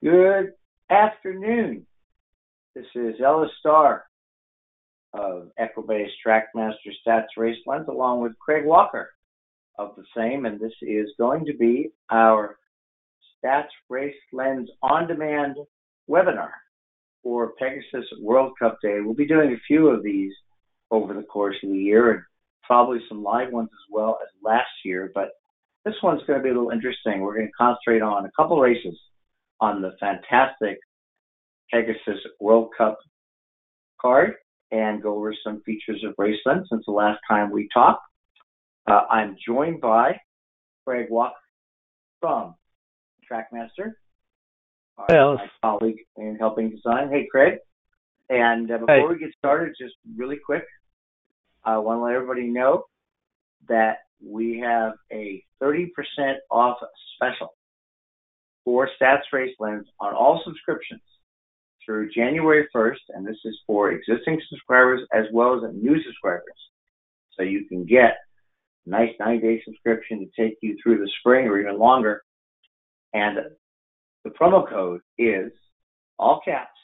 Good afternoon. This is Ellis Starr of Equibase Trackmaster Stats Race Lens, along with Craig Walker of the same, and this is going to be our Stats Race Lens on-demand webinar for Pegasus World Cup Day. We'll be doing a few of these over the course of the year, and probably some live ones as well as last year, but this one's going to be a little interesting. We're going to concentrate on a couple races on the fantastic Pegasus World Cup card and go over some features of Raceland since the last time we talked. I'm joined by Craig Walker from Trackmaster, my colleague in helping design. Hey, Craig. And before we get started, just really quick, I want to let everybody know that we have a 30% off special for Stats Race Lens on all subscriptions through January 1st, and this is for existing subscribers as well as new subscribers. So you can get a nice 9-day subscription to take you through the spring or even longer. And the promo code is all caps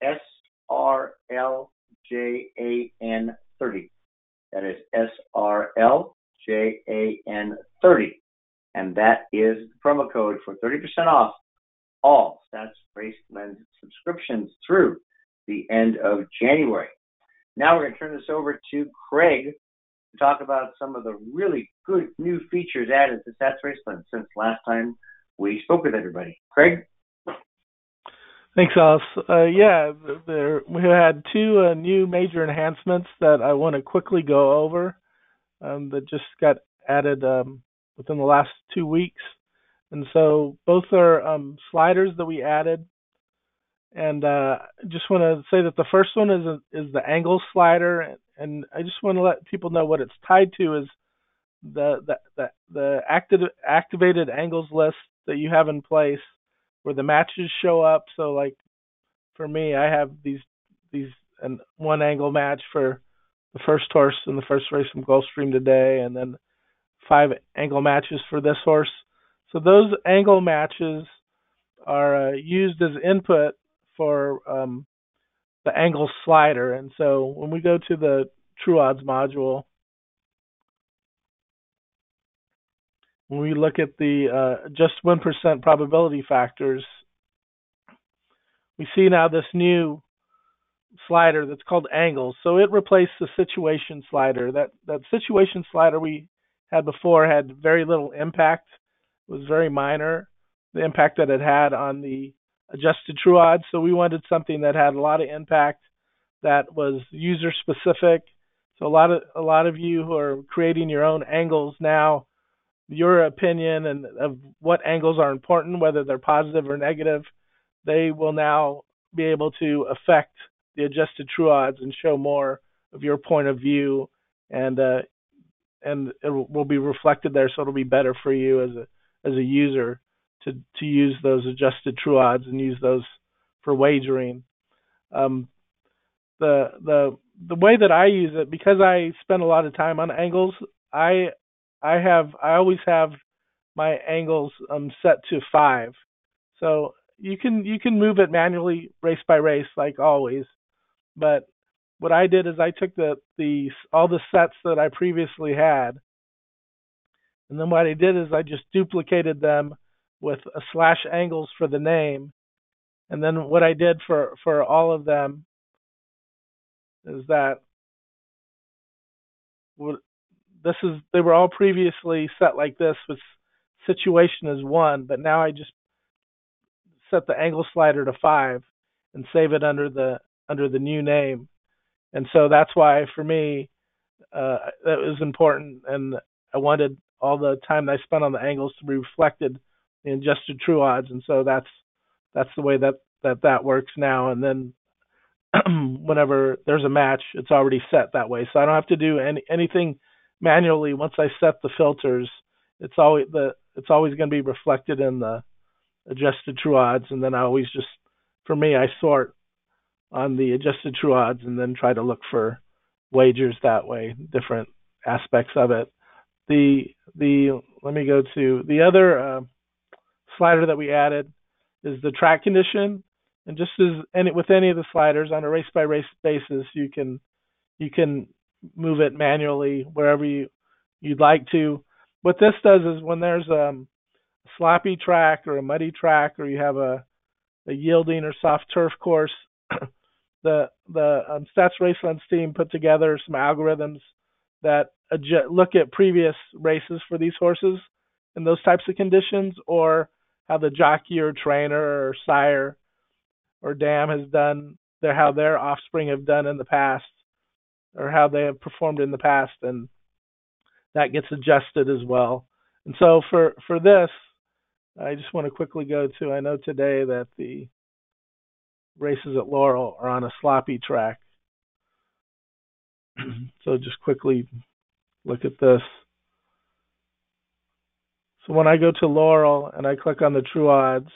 SRLJAN30. That is SRLJAN30. And that is the promo code for 30% off all Stats Race Lens subscriptions through the end of January. Now we're going to turn this over to Craig to talk about some of the really good new features added to Stats Race Lens since last time we spoke with everybody. Craig? Thanks, Ellis. We had two new major enhancements that I want to quickly go over that just got added within the last 2 weeks. And so both are sliders that we added. And just want to say that the first one is the angle slider. And I just want to let people know what it's tied to is the activated angles list that you have in place where the matches show up. So like for me, I have these and one angle match for the first horse in the first race from Gulfstream today, and then 5 angle matches for this horse. So those angle matches are used as input for the angle slider. And so when we go to the True Odds module, when we look at the just 1% probability factors, we see now this new slider that's called angles. So it replaced the situation slider. That situation slider we had before had very little impact. It was very minor, the impact that it had on the adjusted true odds. So we wanted something that had a lot of impact, that was user specific. So a lot of you who are creating your own angles now, your opinion and of what angles are important, whether they're positive or negative, they will now be able to affect the adjusted true odds and show more of your point of view, and it will be reflected there, so it'll be better for you as a user to use those adjusted true odds and use those for wagering. The way that I use it, because I spend a lot of time on angles, I always have my angles set to 5. So you can move it manually race by race like always. But what I did is I took all the sets that I previously had, and then what I did is I just duplicated them with a /angles for the name. And then what I did for all of them is that they were all previously set like this with situation as 1, but now I just set the angle slider to 5 and save it under the new name. And so that's why for me that was important, and I wanted all the time that I spent on the angles to be reflected in adjusted true odds. And so that's the way that works now. And then whenever there's a match, it's already set that way, so I don't have to do anything manually. Once I set the filters, it's always going to be reflected in the adjusted true odds. And then I always I sort on the adjusted true odds and then try to look for wagers that way, different aspects of it. Let me go to the other slider that we added is the track condition, and just as with any of the sliders on a race by race basis, you can move it manually wherever you'd like to. What this does is when there's a sloppy track or a muddy track, or you have a yielding or soft turf course, the Stats Racelands team put together some algorithms that look at previous races for these horses in those types of conditions, or how the jockey or trainer or sire or dam has done, how their offspring have done in the past, or how they have performed in the past, and that gets adjusted as well. And so for this, I just want to quickly go to, I know today that the races at Laurel are on a sloppy track. So just quickly look at this. So when I go to Laurel and I click on the true odds,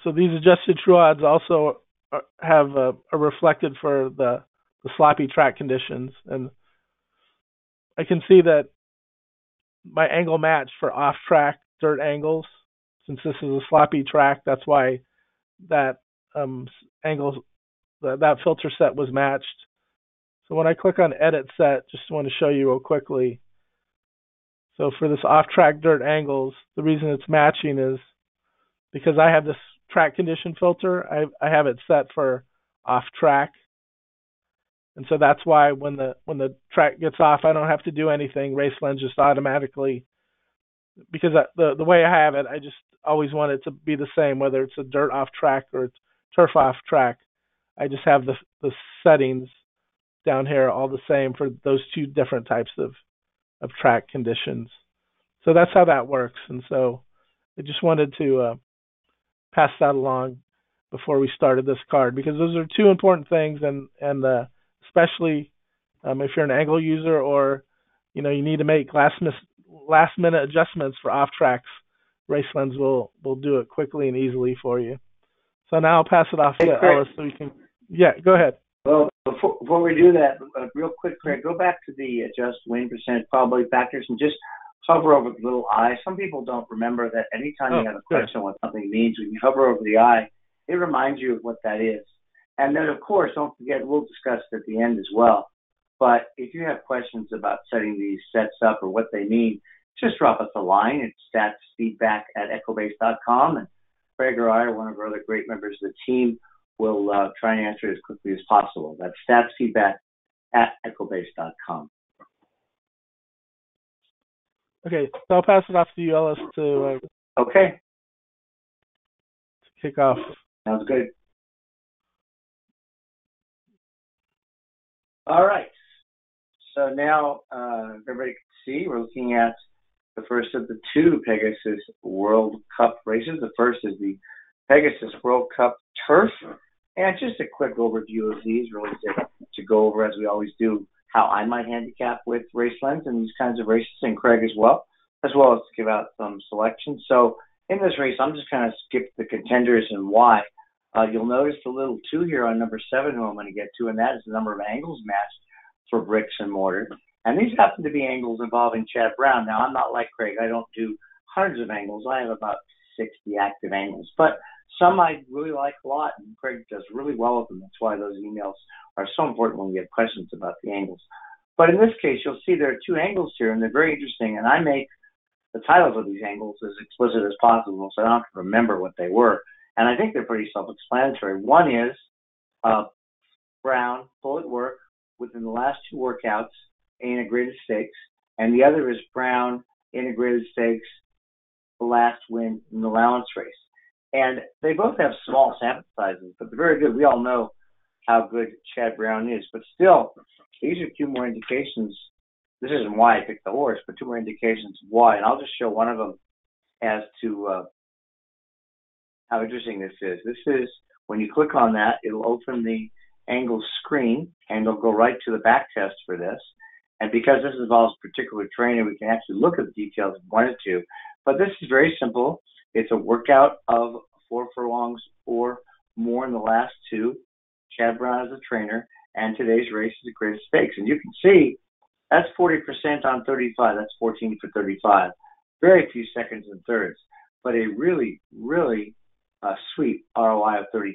so these adjusted true odds also are reflected for the sloppy track conditions. And I can see that my angle match for off-track dirt angles, since this is a sloppy track, that's why that angle, that filter set was matched. So when I click on edit set, just want to show you real quickly. So for this off-track dirt angles, the reason it's matching is because I have this track condition filter. I have it set for off-track. And so that's why when the track gets off, I don't have to do anything. Raceland just automatically, because the way I have it, I just always want it to be the same, whether it's a dirt off track or it's turf off track. I just have the settings down here all the same for those two different types of track conditions. So that's how that works. And so I just wanted to pass that along before we started this card, because those are two important things, and especially if you're an angle user, or you need to make last minute adjustments for off tracks, Racelands will do it quickly and easily for you. So now I'll pass it off to Ellis so we can. Yeah, go ahead. Well, before we do that, real quick, Craig, go back to the adjust win percentage probability factors and just hover over the little eye. Some people don't remember that anytime you have a question on what something means, when you hover over the eye, it reminds you of what that is. And then, of course, don't forget, we'll discuss it at the end as well. But if you have questions about setting these sets up or what they mean, just drop us a line. It's statsfeedback@equibase.com. And Craig or I, or one of our other great members of the team, will try and answer it as quickly as possible. That's statsfeedback@equibase.com. Okay, so I'll pass it off to you, Ellis, to kick off. Sounds good. All right. So now everybody can see we're looking at the first of the two Pegasus World Cup races. The first is the Pegasus World Cup Turf. And just a quick overview of these, really to go over, as we always do, how I might handicap with Racelands and these kinds of races, and Craig as well as to give out some selections. So in this race, I'm just kind of skip the contenders and why. You'll notice the little 2 here on number 7, who I'm going to get to, and that is the number of angles matched for bricks and mortar. And these happen to be angles involving Chad Brown. Now, I'm not like Craig. I don't do hundreds of angles. I have about 60 active angles. But some I really like a lot, and Craig does really well with them. That's why those emails are so important when we get questions about the angles. But in this case, you'll see there are 2 angles here, and they're very interesting. And I make the titles of these angles as explicit as possible, so I don't have to remember what they were. And I think they're pretty self-explanatory. One is Brown, full at work, within the last 2 workouts, integrated stakes. And the other is Brown, integrated stakes, the last win in the allowance race. And they both have small sample sizes, but they're very good. We all know how good Chad Brown is. But still, these are 2 more indications. This isn't why I picked the horse, but 2 more indications why. And I'll just show one of them as to how interesting this is. This is, when you click on that, it'll open the angle screen, and it'll go right to the back test for this. And because this involves particular training, we can actually look at the details if we wanted to. But this is very simple. It's a workout of 4 furlongs or more in the last 2. Chad Brown is a trainer, and today's race is the greatest stakes. And you can see That's 40% on 35. That's 14 for 35. Very few seconds and thirds, but a really, really sweet ROI of 32%.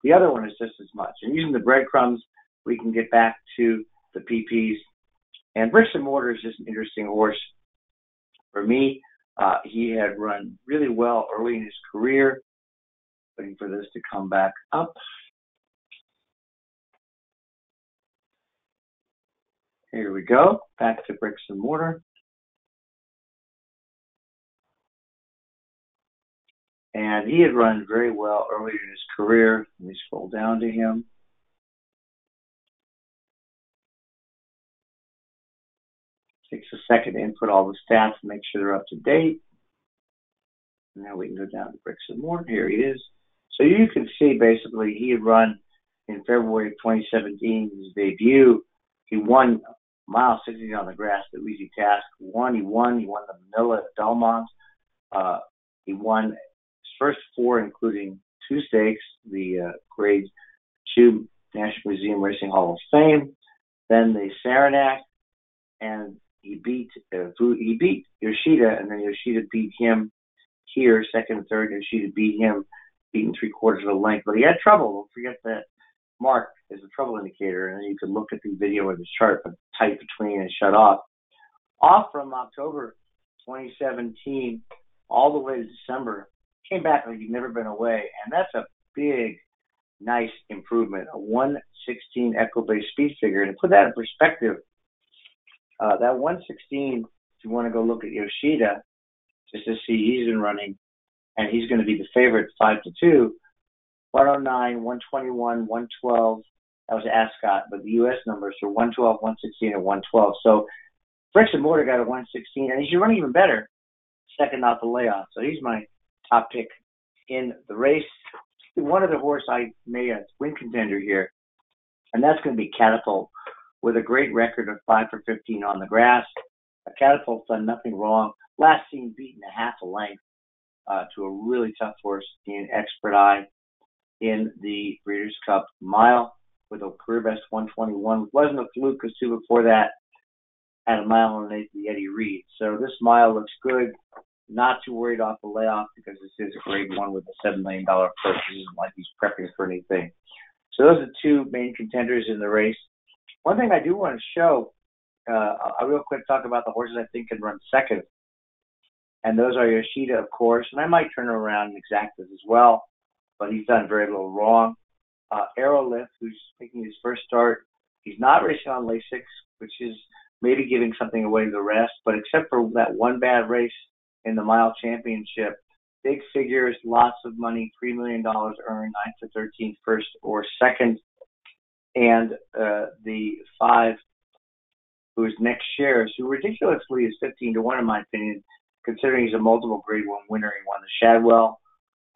The other one is just as much. And using the breadcrumbs, we can get back to the PPs. And Bricks and Mortar is just an interesting horse. For me, he had run really well early in his career. Waiting for this to come back up. Here we go. Back to Bricks and Mortar. And he had run very well earlier in his career. Let me scroll down to him. Takes a second to input all the stats and make sure they're up to date. And now we can go down to Bricks and Mortar. Here he is. So you can see basically he had run in February of 2017, his debut. He won mile 16 on the grass, the easy task. He won the Manila at Belmont. He won his first four, including two stakes, the Grade 2 National Museum Racing Hall of Fame, then the Saranac, and he beat Yoshida, and then Yoshida beat him here, second and third. Yoshida beat him, beaten 3/4 of a length, but he had trouble. Don't forget that mark is a trouble indicator, and then you can look at the video of the chart, but tight between and shut off. Off from October 2017 all the way to December, came back like he'd never been away, and that's a big, nice improvement. A 116 Equibase speed figure, and to put that in perspective, that 116, if you want to go look at Yoshida, just to see he's been running, and he's going to be the favorite 5-2, 109, 121, 112. That was Ascot, but the U.S. numbers are 112, 116, and 112. So Bricks and Mortar got a 116, and he's running even better, second off the layoff. So he's my top pick in the race. One other horse I made a win contender here, and that's going to be Catapult, with a great record of 5 for 15 on the grass. Catapult's done nothing wrong. Last seen beaten a half a length to a really tough horse in Expert Eye in the Breeders' Cup Mile with a career best 121. It wasn't a fluke because two before that had a mile and an eighth of the Eddie Reed. So this mile looks good. Not too worried off the layoff because this is a grade 1 with a $7 million purse. It isn't like he's prepping for anything. So those are the two main contenders in the race. One thing I do want to show, I'll real quick talk about the horses I think can run second. And those are Yoshida, of course, and I might turn around and Exactas as well, but he's done very little wrong. Aerolift, who's making his first start, he's not racing on Lasix, which is maybe giving something away to the rest, but except for that one bad race in the mile championship, big figures, lots of money, $3 million earned, 9 to 13, first or second. And the 5, who's next shares, who ridiculously is 15-1 in my opinion, considering he's a multiple grade 1 winner. He won the Shadwell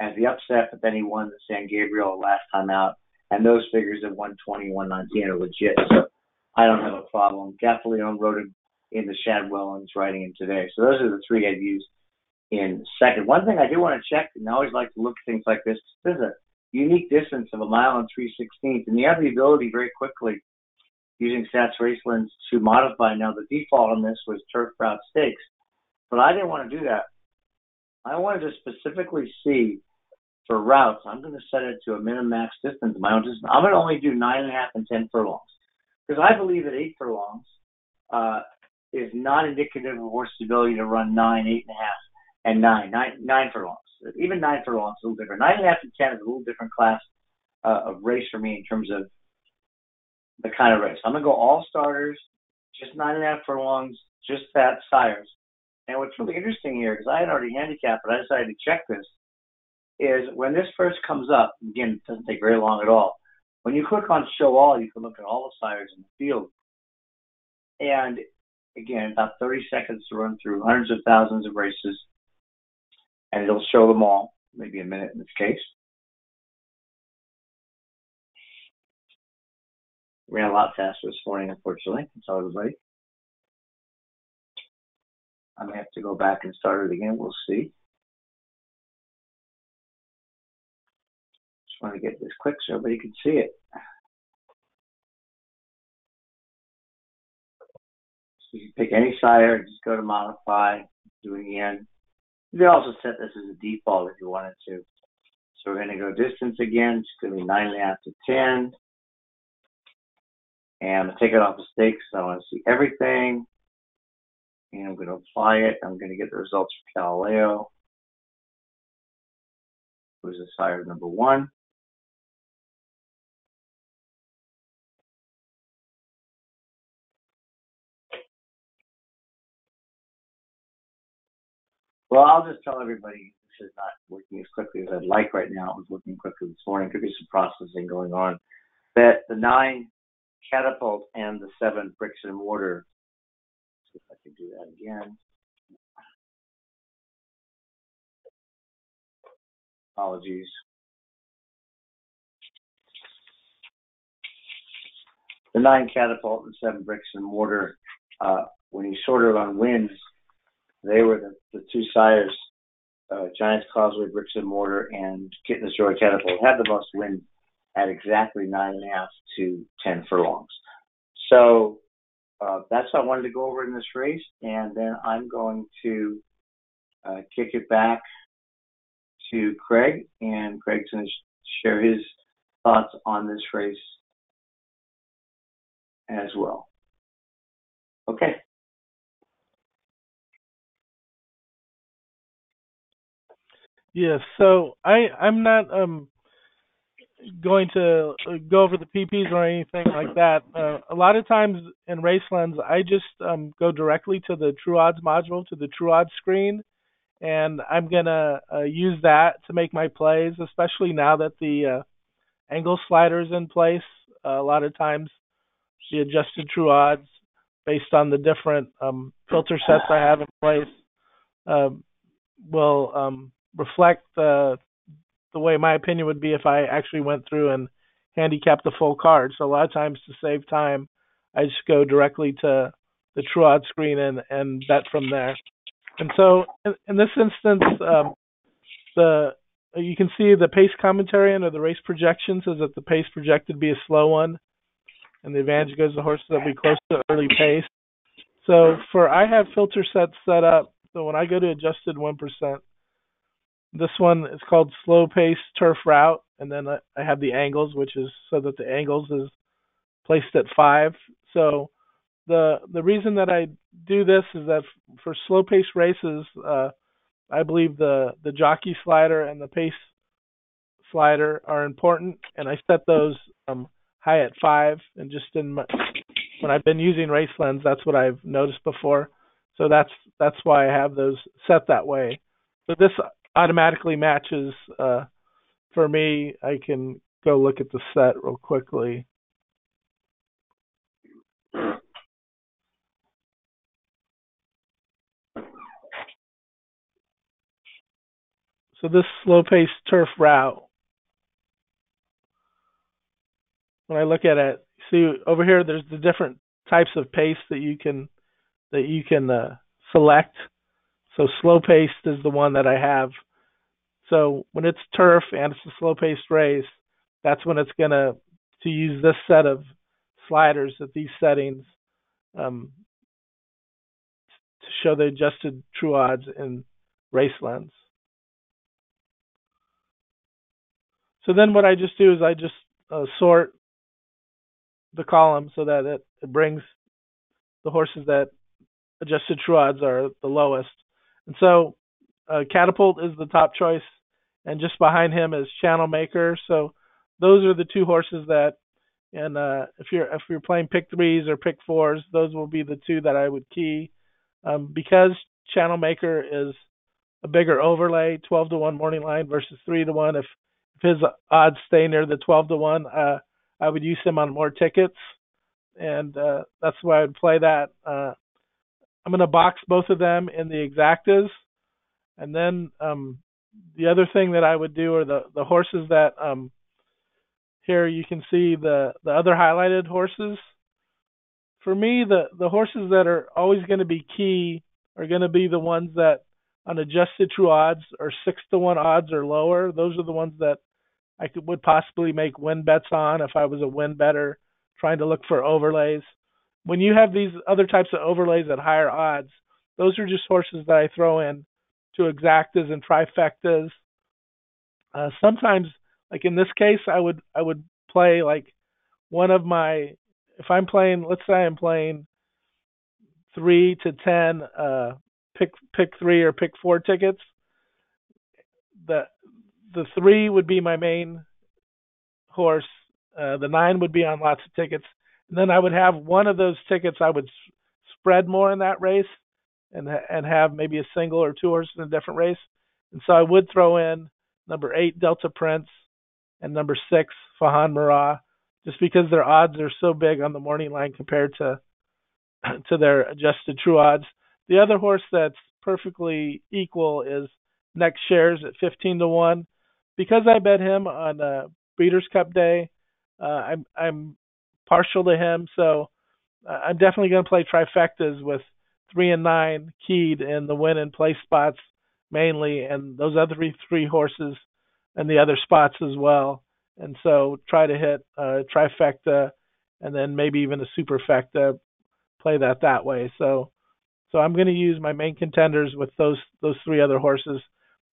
as the upset, but then he won the San Gabriel last time out. And those figures of 120, 119 are legit. So I don't have a problem. Gaffalione rode him in the Shadwell and he's riding him today. So those are the three I'd use in second. One thing I do want to check, and I always like to look at things like this, there's a unique distance of 1 mile and 3/16, and you have the ability very quickly using Stats Racelands to modify. Now the default on this was turf route stakes, but I didn't want to do that. I wanted to specifically see for routes. I'm going to set it to a minimum max distance. My own distance. I'm going to only do 9.5 and 10 furlongs because I believe that 8 furlongs is not indicative of a horse's ability to run 9, 8.5, and 9 furlongs. Even 9 furlongs is a little different. 9.5 and 10 is a little different class of race for me in terms of the kind of race. I'm going to go all starters, just 9.5 furlongs, just fat sires. And what's really interesting here, because I had already handicapped, but I decided to check this, is when this first comes up, again, it doesn't take very long at all. When you click on show all, you can look at all the sires in the field. And again, about 30 seconds to run through hundreds of thousands of races. And it'll show them all, maybe a minute in this case. Ran a lot faster this morning, unfortunately. That's all everybody. I may have to go back and start it again. We'll see. Just want to get this quick so everybody can see it. You can pick any sire, just go to modify, do it again. You can also set this as a default if you wanted to. So we're going to go distance again. It's going to be 9.5 to 10. And I'm going to take it off the stake because I want to see everything. And I'm going to apply it. I'm going to get the results for Galileo, who's the sire number 1. Well, I'll just tell everybody this is not working as quickly as I'd like right now. It was working quickly this morning. Could be some processing going on. That the 9 catapult and the 7 bricks and mortar. See if I can do that again. Apologies. The 9 catapult and 7 bricks and mortar. When you sorted on wins, they were the 2 sires. Giants Causeway Bricks and Mortar and Kitten's Joy Catapult had the most wins at exactly 9.5 to 10 furlongs. So that's what I wanted to go over in this race, and then I'm going to kick it back to Craig, and Craig's going to share his thoughts on this race as well. Okay. Yes, so I'm not going to go over the PPs or anything like that. A lot of times in Racelands, I just go directly to the True Odds module, to the True Odds screen, and I'm gonna use that to make my plays, especially now that the angle slider is in place. A lot of times, the adjusted True Odds, based on the different filter sets I have in place, will reflect the way my opinion would be if I actually went through and handicapped the full card. So a lot of times, to save time, I just go directly to the True Odds screen and bet from there. And so in this instance, you can see the pace commentary under the race projection says that the pace projected to be a slow one, and the advantage goes to horses that will be close to early pace. So I have filter sets set up. So when I go to adjusted 1%, this one is called slow pace turf route, and then I have the angles, which is so that the angles is placed at 5. So the reason that I do this is that for slow pace races, I believe the jockey slider and the pace slider are important, and I set those high at 5. And just when I've been using Racelands, that's what I've noticed before. So that's why I have those set that way. So this automatically matches for me. I can go look at the set real quickly. So this slow pace turf route, when I look at it, see over here there's the different types of pace that you can select. So slow paced is the one that I have. So when it's turf and it's a slow paced race, that's when it's gonna to use this set of sliders at these settings to show the adjusted True Odds in Racelands. So then what I just do is I just sort the column so that it brings the horses that adjusted True Odds are the lowest. And so Catapult is the top choice, and just behind him is Channel Maker. So those are the 2 horses that, and if you're playing pick 3s or pick 4s, those will be the 2 that I would key. Because Channel Maker is a bigger overlay, 12 to 1 morning line versus 3 to 1. If his odds stay near the 12 to 1, I would use him on more tickets, and that's why I would play that. I'm going to box both of them in the exactas, and then the other thing that I would do are the horses that here you can see the other highlighted horses. For me, the horses that are always going to be key are going to be the ones that on adjusted True Odds are 6 to 1 odds or lower. Those are the ones that I would possibly make win bets on if I was a win better trying to look for overlays. when you have these other types of overlays at higher odds, those are just horses that I throw in to exactas and trifectas. Sometimes, like in this case, I would play like one of my, if I'm playing, let's say I'm playing 3 to 10 pick three or pick four tickets. The the three would be my main horse. The nine would be on lots of tickets, and then I would have one of those tickets. I would spread more in that race, and have maybe a single or two horses in a different race. And so I would throw in number 8 Delta Prince and number 6 Fahan Murrah, just because their odds are so big on the morning line compared to their adjusted true odds. The other horse that's perfectly equal is Next Shares at 15 to 1. Because I bet him on Breeders' Cup Day, I'm partial to him, so I'm definitely going to play trifectas with 3 and 9 keyed in the win and play spots mainly, and those other three horses and the other spots as well. And so try to hit trifecta and then maybe even a superfecta, play that way. So I'm going to use my main contenders with those three other horses,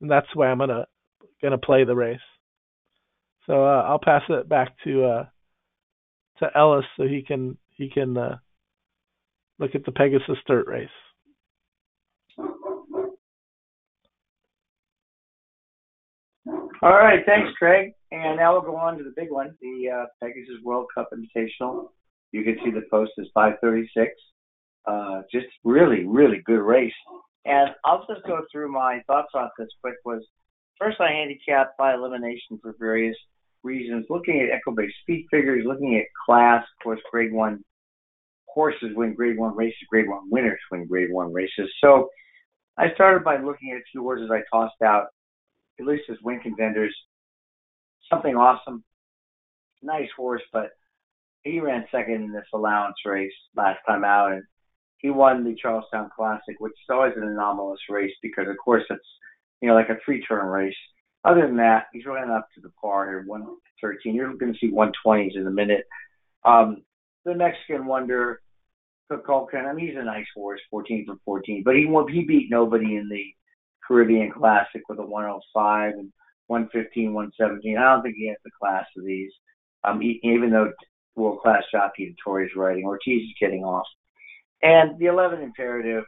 and that's the way I'm gonna play the race. So I'll pass it back to Ellis so he can look at the Pegasus Dirt race. All right, thanks, Craig. And now we'll go on to the big one, the Pegasus World Cup Invitational. You can see the post is 5:36. Just really, really good race. And I'll just go through my thoughts on this quick. Was first I handicapped by elimination for various reasons, looking at Equibase speed figures, looking at class. Of course, Grade 1 horses win Grade 1 races, Grade 1 winners win Grade 1 races. So I started by looking at a few horses I tossed out, at least as win contenders. Something Awesome, nice horse, but he ran second in this allowance race last time out, and he won the Charlestown Classic, which is always an anomalous race because, of course, it's like a 3-turn race. Other than that, he's running up to the par here, 113. You're going to see 120s in a minute. The Mexican Wonder, Kukulkan, I mean, he's a nice horse, 14 for 14, but he beat nobody in the Caribbean Classic with a 105 and 115, 117. I don't think he has the class of these. Even though world-class jockey Torres is riding, Ortiz is getting off. And the 11 Imperative,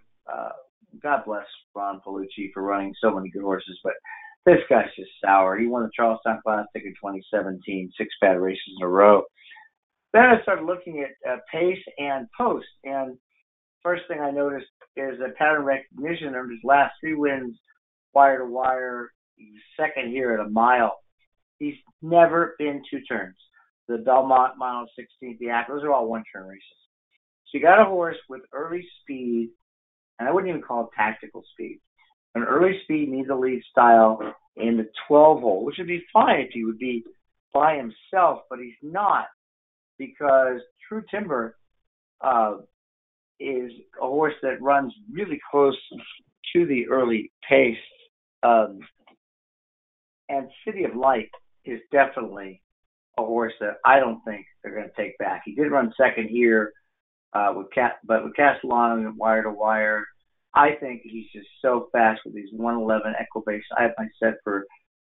God bless Ron Palucci for running so many good horses, but this guy's just sour. He won the Charlestown Classic in 2017, 6 bad races in a row. Then I started looking at pace and post, and first thing I noticed is a pattern recognition of his last 3 wins, wire to wire. He's second here at a mile. He's never been 2 turns. The Belmont Mile 16th, the Act, those are all 1-turn races. So you got a horse with early speed, and I wouldn't even call it tactical speed. An early speed needs a lead style in the 12 hole, which would be fine if he would be by himself, but he's not, because True Timber is a horse that runs really close to the early pace. And City of Light is definitely a horse that I don't think they're going to take back. He did run second here, but with Castellano wire to wire, I think he's just so fast with these 111 Equibase. I have my set for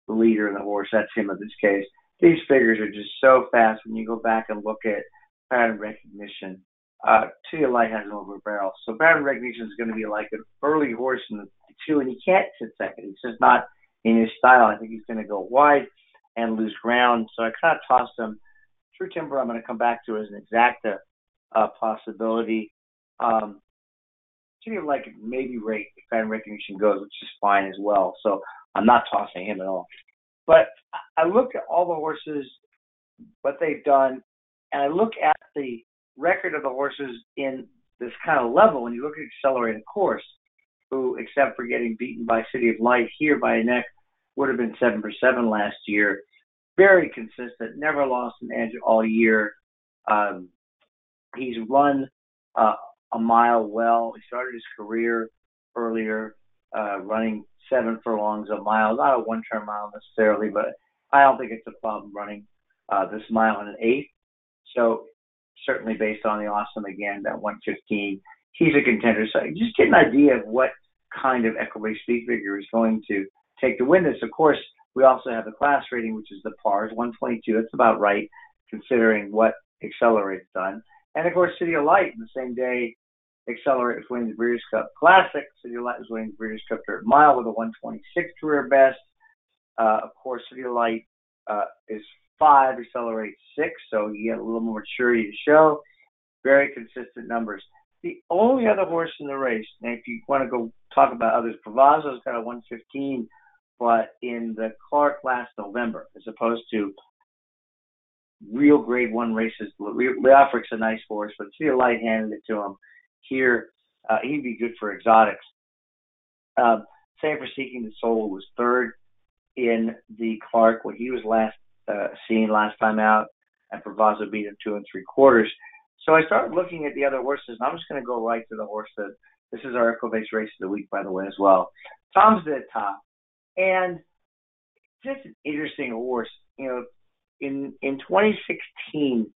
the leader in the horse. That's him in this case. These figures are just so fast when you go back and look at pattern recognition. City of Light has an over barrel. So pattern recognition is going to be like an early horse in the 2, and he can't sit second. It's just not in his style. I think he's going to go wide and lose ground. So I kind of tossed him. True Timber I'm going to come back to as an exacta possibility. City of Light could maybe rate if pattern recognition goes, which is fine as well. So I'm not tossing him at all. But I look at all the horses, what they've done, and I look at the record of the horses in this kind of level. When you look at Accelerated Course, who, except for getting beaten by City of Light here by a neck, would have been 7 for 7 last year. Very consistent, never lost an edge all year. He's run a mile well. He started his career earlier, running 7 furlongs a mile. Not a 1-turn mile necessarily, but I don't think it's a problem running this mile in an 8. So certainly based on the Awesome again, that 115. He's a contender. So just get an idea of what kind of Equibase speed figure is going to take to win this. Of course, we also have the class rating, which is the pars, 122. That's about right, considering what Accelerate's done. And, of course, City of Light, the same day Accelerate was winning the Breeders' Cup Classic. City of Light was winning the Breeders' Cup Dirt Mile with a 126 career best. Of course, City of Light is 5, Accelerate 6, so you get a little more maturity to show. Very consistent numbers. The only other horse in the race, and if you want to go talk about others, Bravazzo's got a 115, but in the Clark last November, as opposed to real Grade 1 races. Leofric's a nice horse, but City of Light handed it to him. Here, he'd be good for exotics. Same for Seeking the Soul, was third in the Clark when he was last seen last time out, and Bravazzo beat him 2 3/4. So I started looking at the other horses, and I'm just going to go right to the horse that this is our Equibase race of the week, by the way, as well. Tom's D'Etat, and just an interesting horse. You know, in 2016,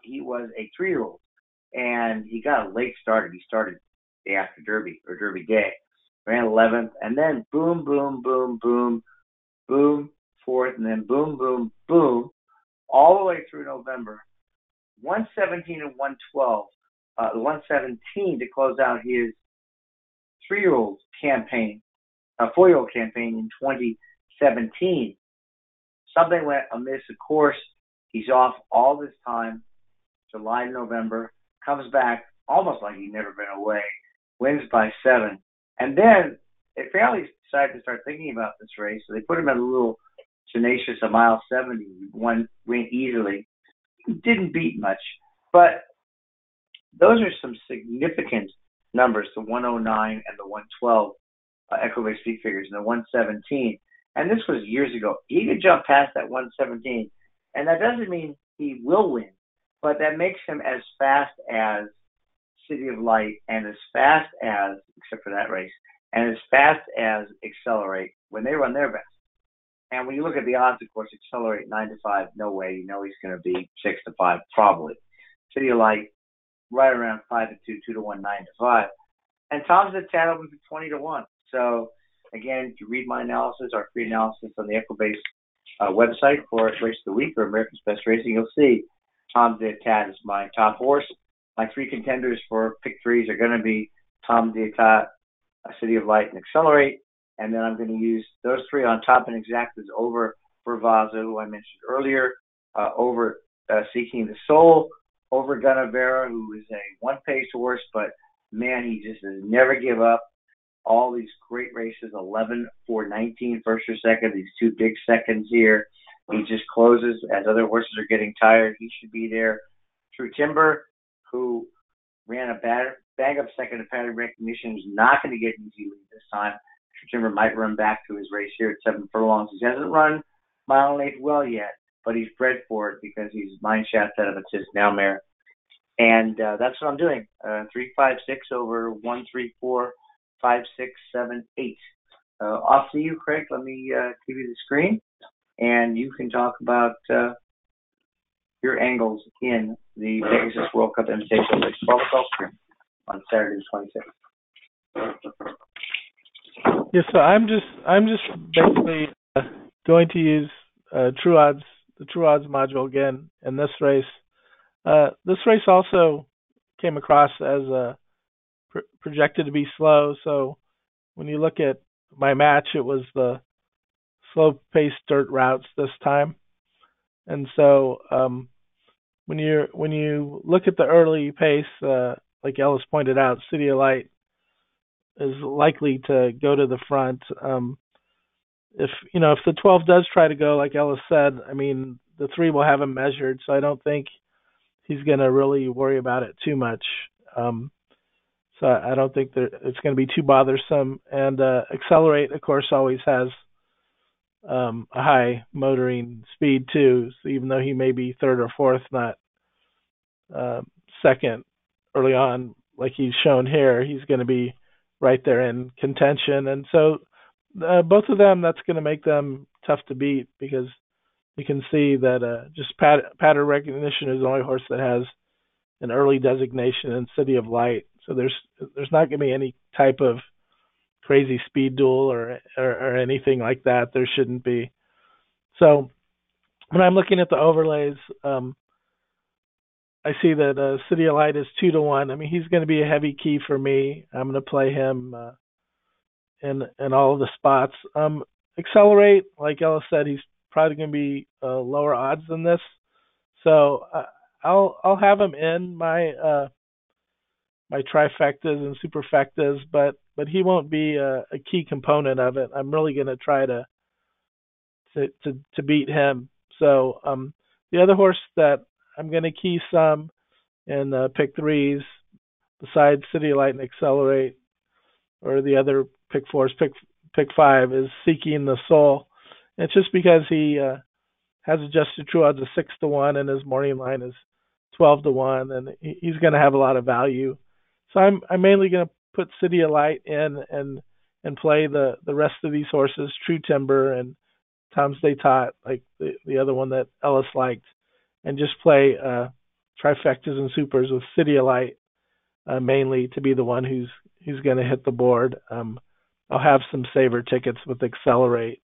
he was a 3-year-old, and he got a late start. He started day after Derby or Derby day, ran 11th, and then boom, boom, boom, boom, boom, 4th, and then boom, boom, boom, all the way through November. 117 and 112, 117 to close out his 3-year-old campaign, 4-year-old campaign in 2017. Something went amiss, of course. He's off all this time, July to November, comes back almost like he'd never been away, wins by 7. And then they fairly decided to start thinking about this race, so they put him at a little tenacious, a mile 70, win easily. Didn't beat much, but those are some significant numbers, the 109 and the 112 Equibase speed figures, and the 117. And this was years ago. He could jump past that 117, and that doesn't mean he will win, but that makes him as fast as City of Light and as fast as, except for that race, and as fast as Accelerate when they run their best. And when you look at the odds, of course, Accelerate 9-5, no way. You know he's going to be 6-5, probably. City of Light, right around 5-2, 2-1, 9-5. And Tom's D'Etat opens at 20-1. So, again, if you read my analysis, our free analysis on the Equibase website for Race of the Week or America's Best Racing, you'll see Tom D'Etat is my top horse. My 3 contenders for pick 3s are going to be Tom D'Etat, City of Light, and Accelerate. And then I'm going to use those 3 on top and exactas over Bravazzo, who I mentioned earlier, over Seeking the Soul, over Gunnavera, who is a one-pace horse, but, man, he just does never give up. All these great races, 11, 4, 19, first or second, these 2 big seconds here. He just closes as other horses are getting tired. He should be there. True Timber, who ran a bang-up second at pattern recognition, is not going to get an easy lead this time. Timber might run back to his race here at 7 furlongs. He hasn't run mile and 8 well yet, but he's bred for it because he's mine shaft out of it's his now mare. And that's what I'm doing. 3, 5, 6 over 1, 3, 4, 5, 6, 7, 8. Off to you, Craig. Let me give you the screen, and you can talk about your angles in the Pegasus World Cup Invitational Race 12 screen on Saturday the 26th. Yeah, so I'm just basically going to use the True Odds module again in this race. This race also came across as projected to be slow. So when you look at my match, it was the slow-paced dirt routes this time, and so when you look at the early pace, like Ellis pointed out, City of Light is likely to go to the front. If the 12 does try to go, like Ellis said, I mean, the 3 will have him measured, so I don't think he's going to really worry about it too much. So I don't think that it's going to be too bothersome. And Accelerate, of course, always has a high motoring speed too. So even though he may be 3rd or 4th, not 2nd early on, like he's shown here, he's going to be right there in contention. And so both of them, that's going to make them tough to beat because you can see that just pattern recognition is the only horse that has an early designation in City of Light. So there's not going to be any type of crazy speed duel or anything like that. There shouldn't be. So when I'm looking at the overlays, I see that City of Light is 2-1. I mean, he's going to be a heavy key for me. I'm going to play him in all of the spots. Accelerate, like Ellis said, he's probably going to be lower odds than this. So I'll have him in my my trifectas and superfectas, but he won't be a key component of it. I'm really going to try to beat him. So the other horse that I'm going to key some in pick threes, besides City Light and Accelerate, or the other pick fours, pick five, is Seeking the Soul. And it's just because he has adjusted true odds of 6-1, and his morning line is 12-1, and he's going to have a lot of value. So I'm mainly going to put City of Light in and play the rest of these horses, True Timber and Tom's D'Etat, like the other one that Ellis liked, and just play trifectas and supers with City of Light mainly to be the one who's going to hit the board. I'll have some saver tickets with Accelerate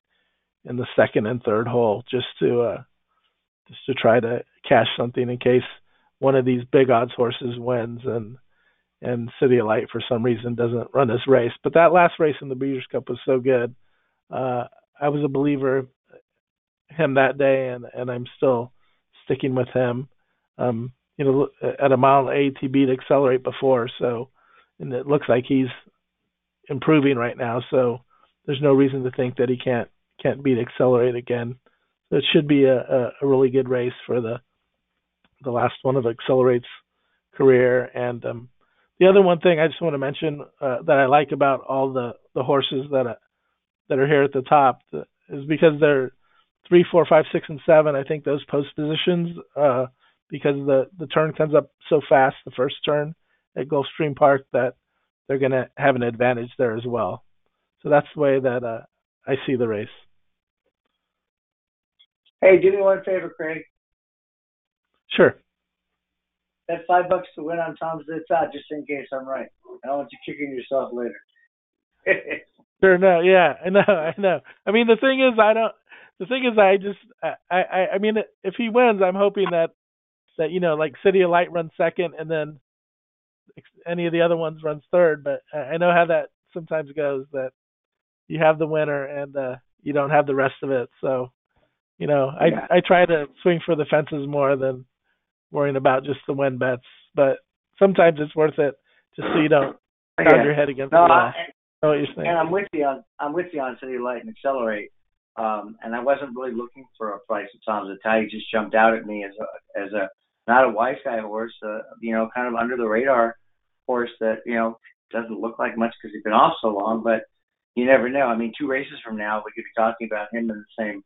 in the second and third hole just to try to cash something in case one of these big odds horses wins and City of Light for some reason doesn't run this race. But that last race in the Breeders' Cup was so good. I was a believer of him that day, and I'm still sticking with him. At a mile 8, he beat Accelerate before, and it looks like he's improving right now. So there's no reason to think that he can't beat Accelerate again. So it should be a really good race for the last one of Accelerate's career. And the other one thing I just want to mention that I like about all the horses that are here at the top is because they're 3, 4, 5, 6, and 7. I think those post positions, because the turn comes up so fast, the first turn at Gulfstream Park, that they're going to have an advantage there as well. So that's the way that I see the race. Hey, do me one favor, Craig. Sure. That's $5 to win on Tom's D'Etat, just in case I'm right. I don't want you kicking yourself later. Sure. No. Yeah. I know. I mean, the thing is, I mean, if he wins, I'm hoping that like City of Light runs second, and then any of the other ones runs third. But I know how that sometimes goes. That you have the winner and you don't have the rest of it. So, I try to swing for the fences more than worrying about just the win bets. But sometimes it's worth it just so you don't pound your head against the wall. I know what you're saying. And I'm with you on City of Light and Accelerate. And I wasn't really looking for a price of Tom's D'Etat. He just jumped out at me as a not a wise guy horse, kind of under the radar horse that doesn't look like much because he's been off so long. But you never know. I mean, 2 races from now, we could be talking about him in the same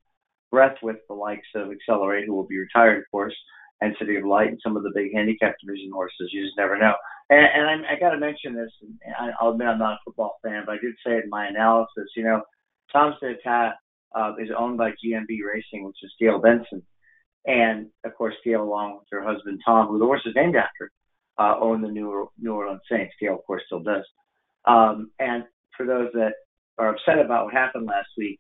breath with the likes of Accelerate, who will be retired, of course, and City of Light and some of the big handicap division horses. You just never know. And I got to mention this. And I'll admit I'm not a football fan, but I did say it in my analysis. Tom's D'Etat is owned by GMB Racing, which is Gail Benson. And, of course, Gail, along with her husband, Tom, who the horse is named after, own the New Orleans Saints. Gail, of course, still does. And for those that are upset about what happened last week,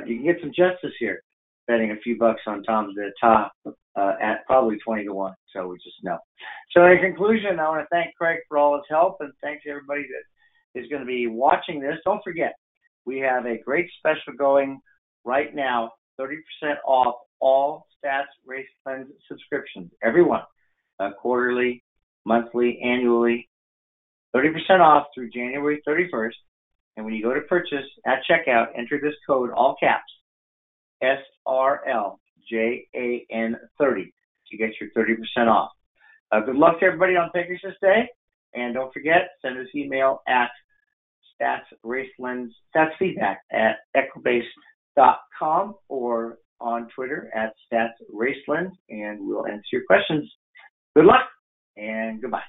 you can get some justice here, betting a few bucks on Tom's D'Etat at probably 20-1. So we just know. So in conclusion, I want to thank Craig for all his help, and thanks to everybody that is going to be watching this. Don't forget, we have a great special going right now, 30% off all Stats Race Cleanse subscriptions, everyone, quarterly, monthly, annually, 30% off through January 31st. And when you go to purchase at checkout, enter this code, all caps, SRLJAN30, to get your 30% off. Good luck to everybody on Pegasus Day. And don't forget, send us email at statsfeedback at Equibase.com or on Twitter at statsraceland, and we'll answer your questions. Good luck and goodbye.